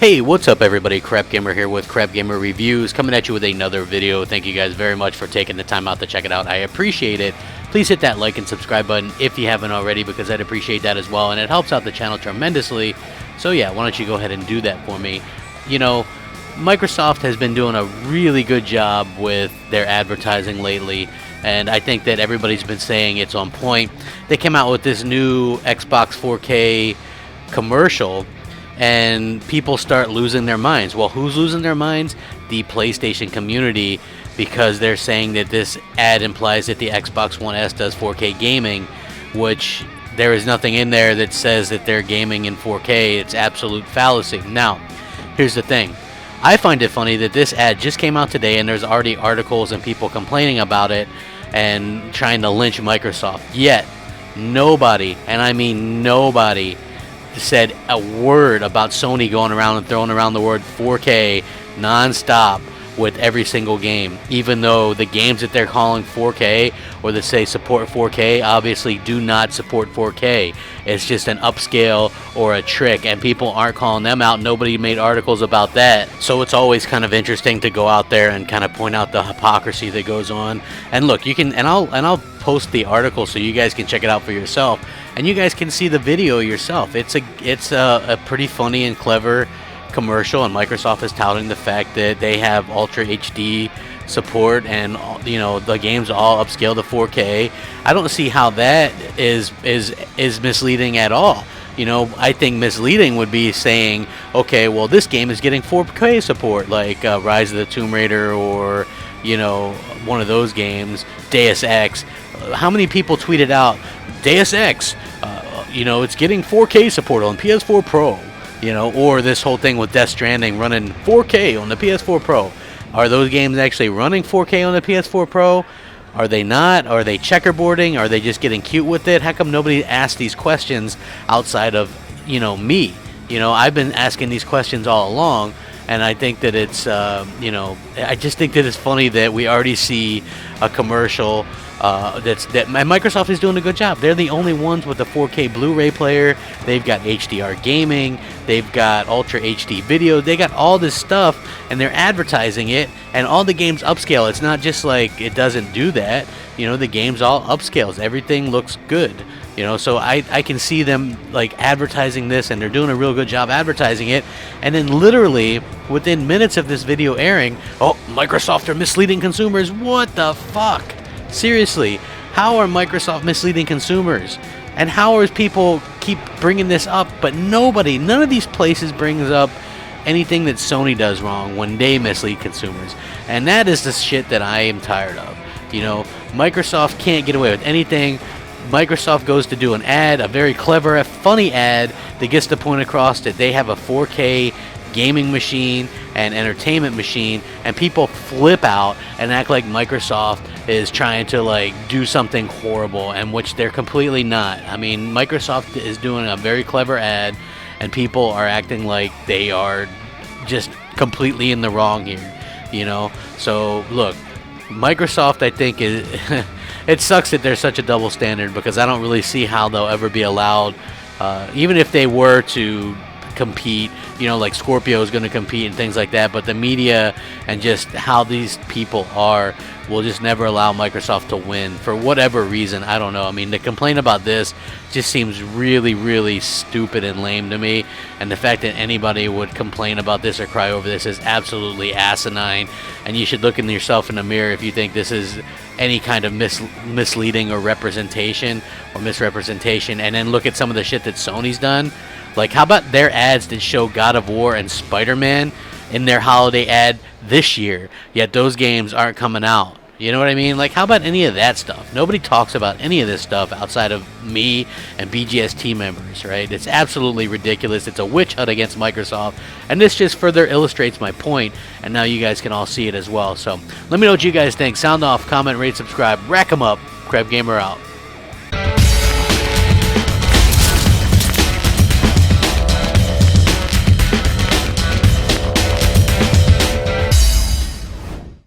Hey, what's up everybody? Crapgamer here with Crapgamer Reviews, coming at you with another video. Thank you guys very much for taking the time out to check it out. I appreciate it. Please hit that like and subscribe button if you haven't already, because I'd appreciate that as well, and it helps out the channel tremendously. So yeah, why don't you go ahead and do that for me. You know, Microsoft has been doing a really good job with their advertising lately, and I think that everybody's been saying it's on point. They came out with this new Xbox 4K commercial, and people start losing their minds. Well, who's losing their minds? The PlayStation community, because they're saying that this ad implies that the Xbox One S does 4K gaming, which there is nothing in there that says that they're gaming in 4K. It's absolute fallacy. Now, here's the thing. I find it funny that this ad just came out today, and there's already articles and people complaining about it and trying to lynch Microsoft. Yet, nobody, and I mean nobody, said a word about Sony going around and throwing around the word 4K non-stop with every single game, even though the games that they're calling 4K or that say support 4K obviously do not support 4K. It's just an upscale or a trick, and people aren't calling them out. Nobody made articles about that. So it's always kind of interesting to go out there and kind of point out the hypocrisy that goes on. And look, you can, and I'll post the article so you guys can check it out for yourself, and you guys can see the video yourself. It's a pretty funny and clever commercial, and Microsoft is touting the fact that they have Ultra HD support, and you know, the game's all upscaled to 4K. I don't see how that is misleading at all. You know, I think misleading would be saying, okay, well, this game is getting 4K support, like Rise of the Tomb Raider, or you know, one of those games, Deus Ex. How many people tweeted out Deus Ex? You know, it's getting 4K support on PS4 Pro. You know, or this whole thing with Death Stranding running 4K on the PS4 Pro. Are those games actually running 4K on the PS4 Pro? Are they not? Are they checkerboarding? Are they just getting cute with it? How come nobody asked these questions outside of, you know, me? You know, I've been asking these questions all along, and I think that it's, you know, I just think that it's funny that we already see a commercial that Microsoft is doing a good job. They're the only ones with a 4K Blu-ray player. They've got HDR gaming. They've got Ultra HD video. They got all this stuff, and they're advertising it. And all the games upscale. It's not just like it doesn't do that. You know, the game's all upscales. Everything looks good. You know, so I can see them like advertising this, and they're doing a real good job advertising it. And then literally within minutes of this video airing, oh, Microsoft are misleading consumers. What the fuck? Seriously, how are Microsoft misleading consumers? And how are people keep bringing this up, but none of these places brings up anything that Sony does wrong when they mislead consumers. And that is the shit that I am tired of. You know, Microsoft can't get away with anything. Microsoft goes to do an ad, a very clever, funny ad that gets the point across that they have a 4K gaming machine and entertainment machine, and people flip out and act like Microsoft is trying to like do something horrible, and which they're completely not. I mean, Microsoft is doing a very clever ad, and people are acting like they are just completely in the wrong here, you know. So look, Microsoft, I think, is it sucks that there's such a double standard, because I don't really see how they'll ever be allowed, even if they were to compete, you know, like Scorpio is going to compete and things like that, but the media and just how these people are will just never allow Microsoft to win for whatever reason. I don't know. I mean, to complain about this just seems really, really stupid and lame to me, and the fact that anybody would complain about this or cry over this is absolutely asinine, and you should look in yourself in the mirror if you think this is any kind of misleading or representation or misrepresentation, and then look at some of the shit that Sony's done. Like, how about their ads that show God of War and Spider-Man in their holiday ad this year, yet those games aren't coming out? You know what I mean? Like, how about any of that stuff? Nobody talks about any of this stuff outside of me and BGS team members, right? It's absolutely ridiculous. It's a witch hunt against Microsoft, and this just further illustrates my point, and now you guys can all see it as well. So let me know what you guys think. Sound off, comment, rate, subscribe, rack 'em up. Crapgamer out.